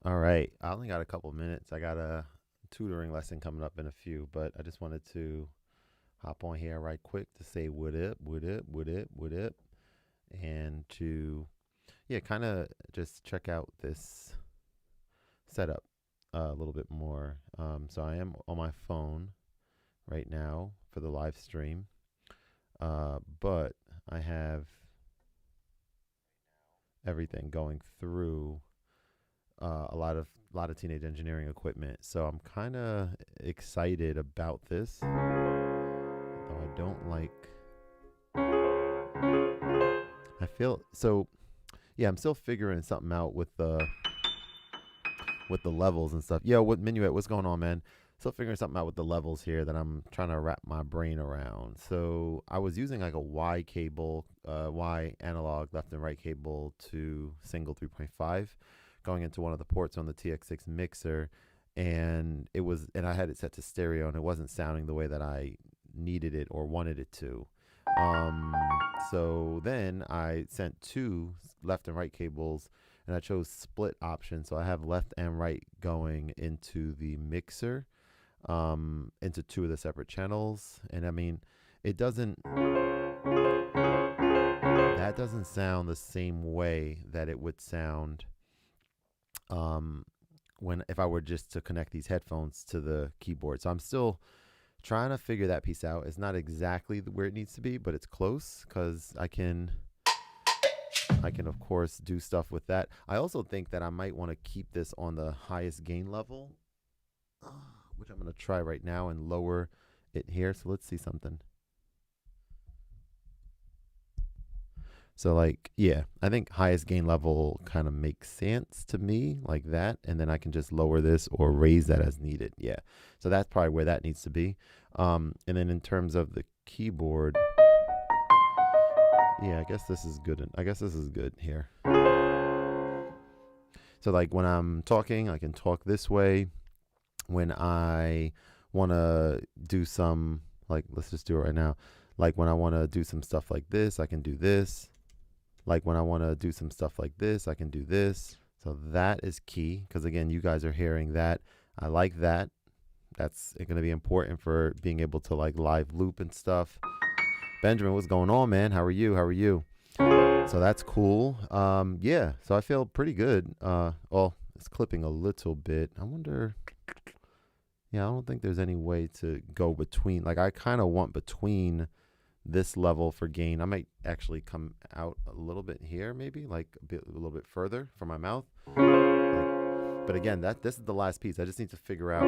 All right. I only got a couple minutes. I got a tutoring lesson coming up in a few, but I just wanted to hop on here right quick to say what up, what up, what up, what up, and to, yeah, kind of just check out this setup a little bit more. So I am on my phone right now for the live stream, but I have everything going through a lot of teenage engineering equipment. So I'm kind of excited about this, though I don't like. I feel so. Yeah, I'm still figuring something out with the levels and stuff. Yo, what Minuet? What's going on, man? Still figuring something out with the levels here that I'm trying to wrap my brain around. So I was using like a Y cable, Y analog left and right cable to single 3.5, going into one of the ports on the TX6 mixer, and I had it set to stereo, and it wasn't sounding the way that I needed it or wanted it to. Um, so then I sent two left and right cables, and I chose split option. So I have left and right going into the mixer, into two of the separate channels. And I mean, it doesn't, that doesn't sound the same way that it would sound, um, when, if I were just to connect these headphones to the keyboard. So I'm still trying to figure that piece out. It's not exactly where it needs to be, but it's close because I can of course do stuff with that. I also think that I might want to keep this on the highest gain level, which I'm going to try right now and lower it here. So let's see something. So like, yeah, I think highest gain level kind of makes sense to me like that. And then I can just lower this or raise that as needed. Yeah. So that's probably where that needs to be. And then in terms of the keyboard, yeah, I guess this is good. I guess this is good here. So like when I'm talking, I can talk this way. When I want to do some, like, let's just do it right now. Like when I want to do some stuff like this, I can do this. Like when I want to do some stuff like this, I can do this. So that is key because again, you guys are hearing that. I like that. That's going to be important for being able to like live loop and stuff. Benjamin, what's going on, man? How are you? How are you? So that's cool. Yeah. So I feel pretty good. Well, it's clipping a little bit. I wonder. Yeah, I don't think there's any way to go between. Like I kind of want between this level for gain. I might actually come out a little bit here, maybe like a little bit further from my mouth. Like, but again, this is the last piece. I just need to figure out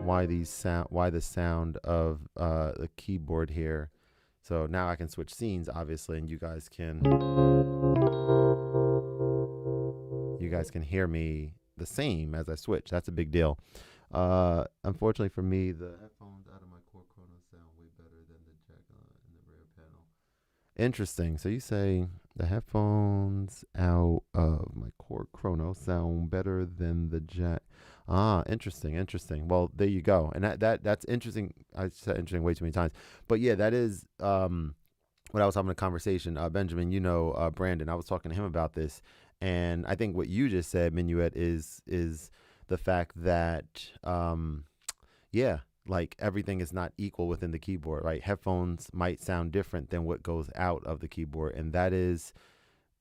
why the sound of the keyboard here. So now I can switch scenes, obviously, and you guys can hear me the same as I switch. That's a big deal. Unfortunately for me, the headphones out of my core chrono sound way better than the jack in the rear panel. Interesting. So you say the headphones out of my core chrono sound better than the jack. Ah, interesting, interesting. Well, there you go. And that's interesting. I said interesting way too many times. But yeah, that is when I was having a conversation, Benjamin, Brandon, I was talking to him about this, and I think what you just said, Minuet, is the fact that, yeah, like everything is not equal within the keyboard, right? Headphones might sound different than what goes out of the keyboard, and that is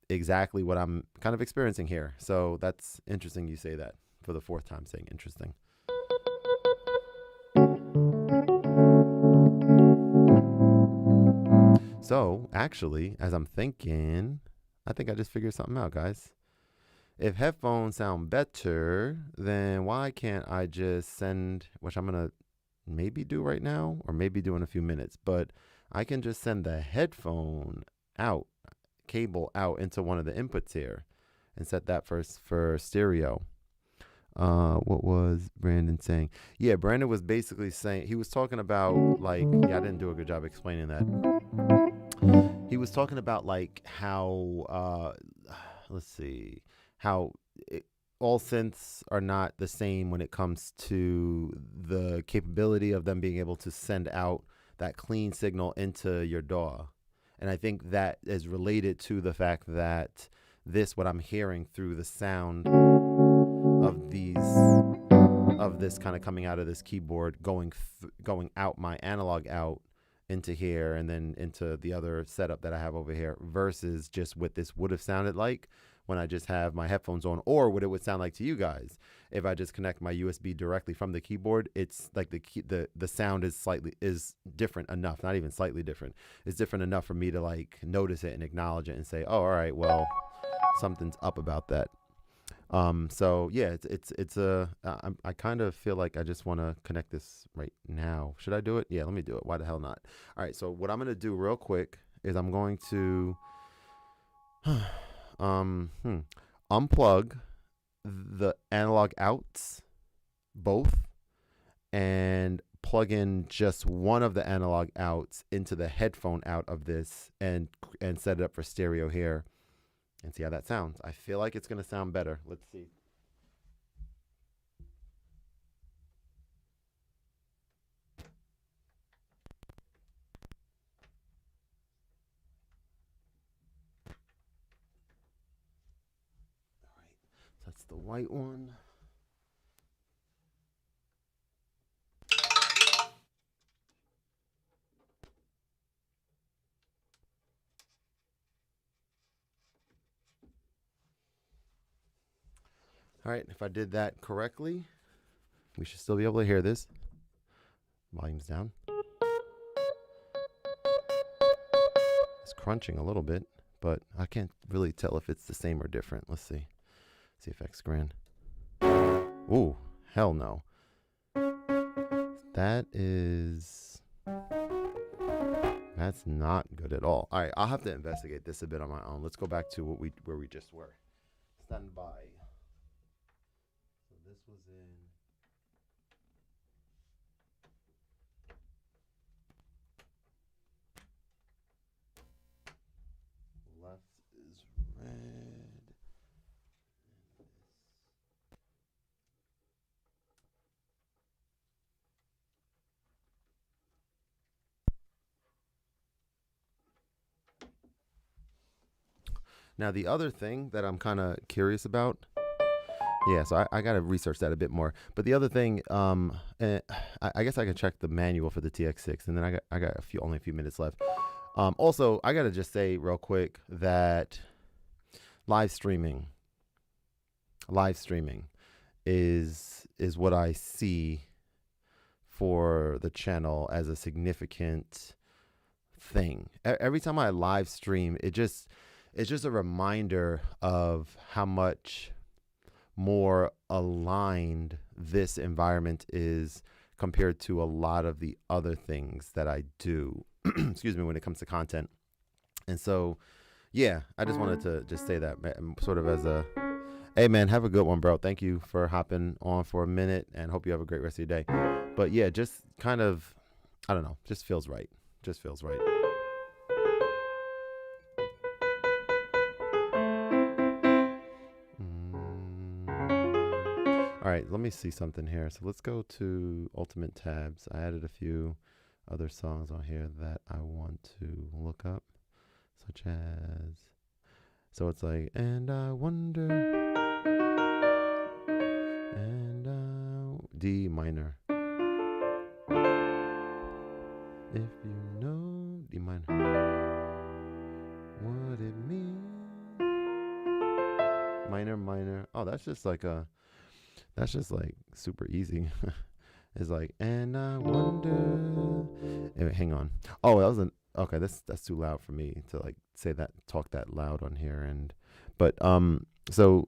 exactly what I'm kind of experiencing here. So that's interesting you say that for the fourth time saying interesting. So actually, as I'm thinking, I think I just figured something out, guys. If headphones sound better, then why can't I just send, which I'm going to maybe do right now or maybe do in a few minutes, but I can just send the headphone out, cable out into one of the inputs here and set that for stereo. What was Brandon saying? Yeah, Brandon was basically saying, he was talking about like, yeah, I didn't do a good job explaining that. He was talking about like how, let's see, how it, all synths are not the same when it comes to the capability of them being able to send out that clean signal into your DAW. And I think that is related to the fact that this, what I'm hearing through the sound of this kind of coming out of this keyboard, going out my analog out into here and then into the other setup that I have over here, versus just what this would have sounded like when I just have my headphones on, or what it would sound like to you guys if I just connect my USB directly from the keyboard. It's like the sound is different enough, not even slightly different. It's different enough for me to like notice it and acknowledge it and say, oh, all right, well, something's up about that. So yeah, I kind of feel like I just want to connect this right now. Should I do it? Yeah, let me do it. Why the hell not? All right. So what I'm going to do real quick is I'm going to, unplug the analog outs, both, and plug in just one of the analog outs into the headphone out of this and set it up for stereo here. And see how that sounds. I feel like it's going to sound better. Let's see. All right. So that's the white one. All right. If I did that correctly, we should still be able to hear this. Volume's down. It's crunching a little bit, but I can't really tell if it's the same or different. Let's see. See if X grand. Ooh, hell no. That's not good at all. All right, I'll have to investigate this a bit on my own. Let's go back to where we just were. Stand by. So this was in. Left is red. Now, the other thing that I'm kind of curious about, yeah, so I got to research that a bit more. But the other thing, I guess I can check the manual for the TX6, and then I got only a few minutes left. Also, I got to just say real quick that live streaming is what I see for the channel as a significant thing. Every time I live stream, it's just a reminder of how much more aligned this environment is compared to a lot of the other things that I do, excuse me, when it comes to content. And so, yeah, I just wanted to just say that sort of as a, hey man, have a good one, bro. Thank you for hopping on for a minute, and hope you have a great rest of your day. But yeah, just kind of, I don't know, just feels right. Just feels right. All right, let me see something here. So let's go to Ultimate Tabs. I added a few other songs on here that I want to look up, such as, so it's like, and I wonder, and D minor. If you know D minor, what it means. Minor. Oh, that's just like super easy. It's like, and I wonder. Anyway, hang on. Oh, that was okay. That's too loud for me to like talk that loud on here. But so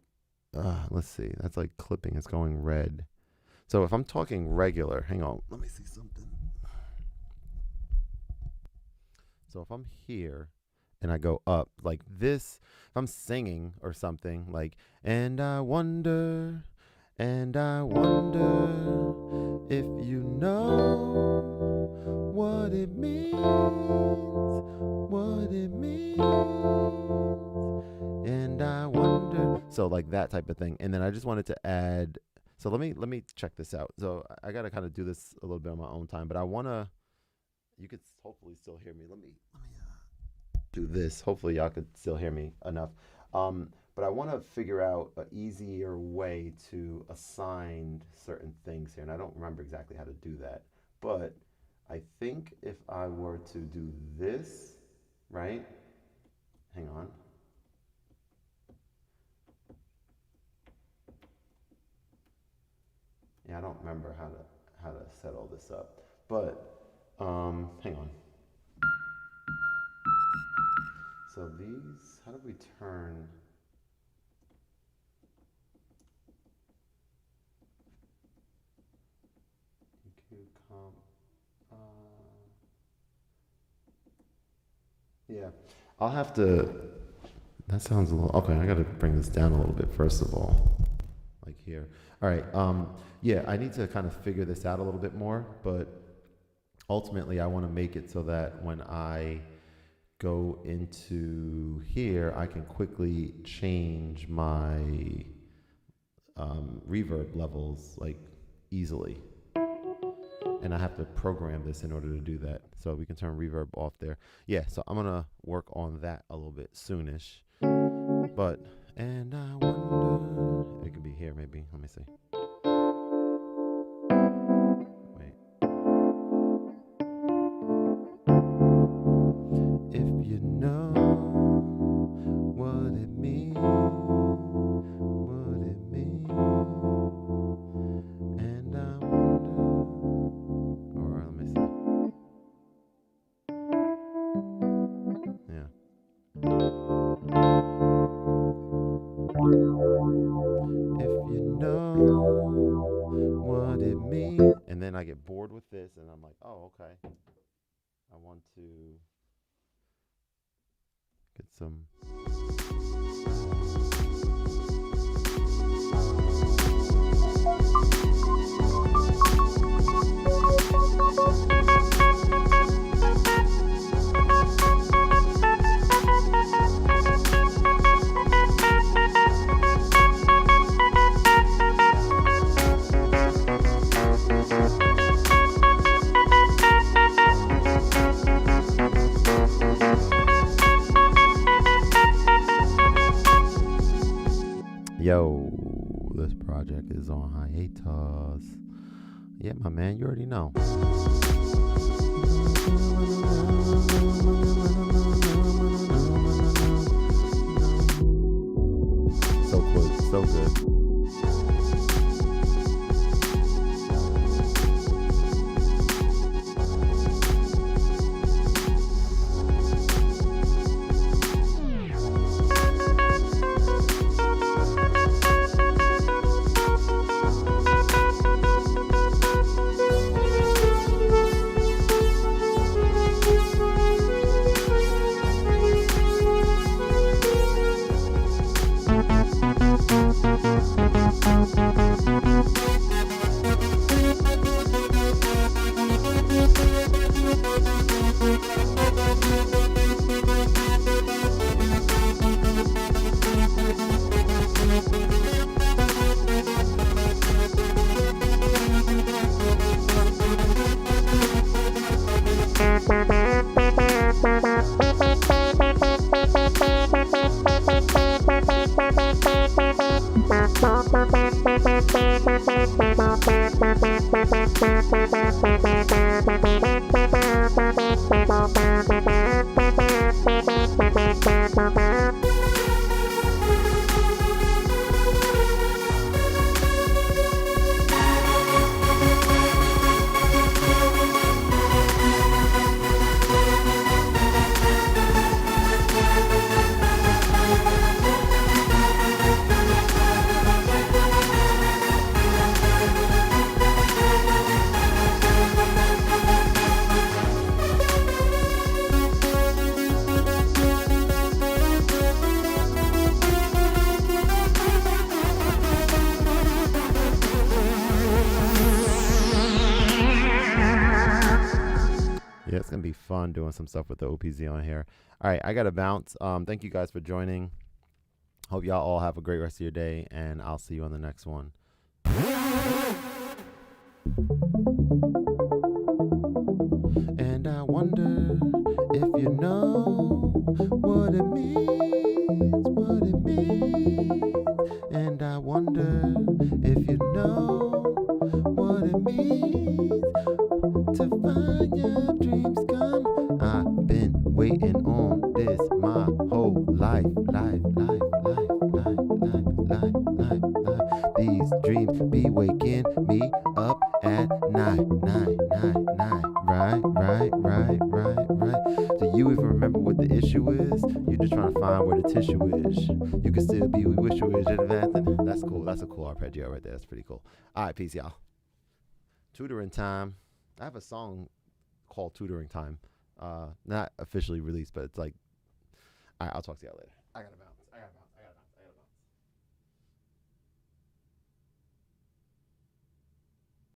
let's see. That's like clipping. It's going red. So if I'm talking regular, hang on. Let me see something. So if I'm here and I go up like this, if I'm singing or something like, and I wonder. And I wonder if you know what it means, and I wonder. So like that type of thing. And then I just wanted to add. So let me check this out. So I got to kind of do this a little bit on my own time, but I want to. You could hopefully still hear me. Let me do this. Hopefully y'all could still hear me enough. but I want to figure out an easier way to assign certain things here, and I don't remember exactly how to do that. But I think if I were to do this, right? Hang on. Yeah, I don't remember how to set all this up, but hang on. So these, how do we turn? EQ comp. Yeah, I'll have to. That sounds a little okay. I got to bring this down a little bit first of all, like here. All right. Yeah, I need to kind of figure this out a little bit more, but ultimately, I want to make it so that when I go into here, I can quickly change my reverb levels like easily. And I have to program this in order to do that. So we can turn reverb off there. Yeah, so I'm gonna work on that a little bit soonish. But, and I wonder, it could be here maybe, let me see. Wait. If you know what it means, and I wonder, or let me see. Yeah. If you know what it means, and then I get bored with this, and I'm like, oh, okay. I want to get some. Yo, this project is on hiatus. Yeah, my man, you already know. So good, so good. Yeah, it's going to be fun doing some stuff with the OPZ on here. All right, I got to bounce. Thank you guys for joining. Hope y'all all have a great rest of your day, and I'll see you on the next one. And I wonder if you know what it means, what it means. to find your dreams come. I've been waiting on this my whole life. These dreams be waking me up at night. Right. Do you even remember what the issue is? You're just trying to find where the tissue is. You can still be who you wish you was. That's cool. That's a cool arpeggio right there. That's pretty cool. All right, peace, y'all. Tutoring time. I have a song called Tutoring Time. Not officially released, but it's like, all right, I'll talk to y'all later. I gotta bounce.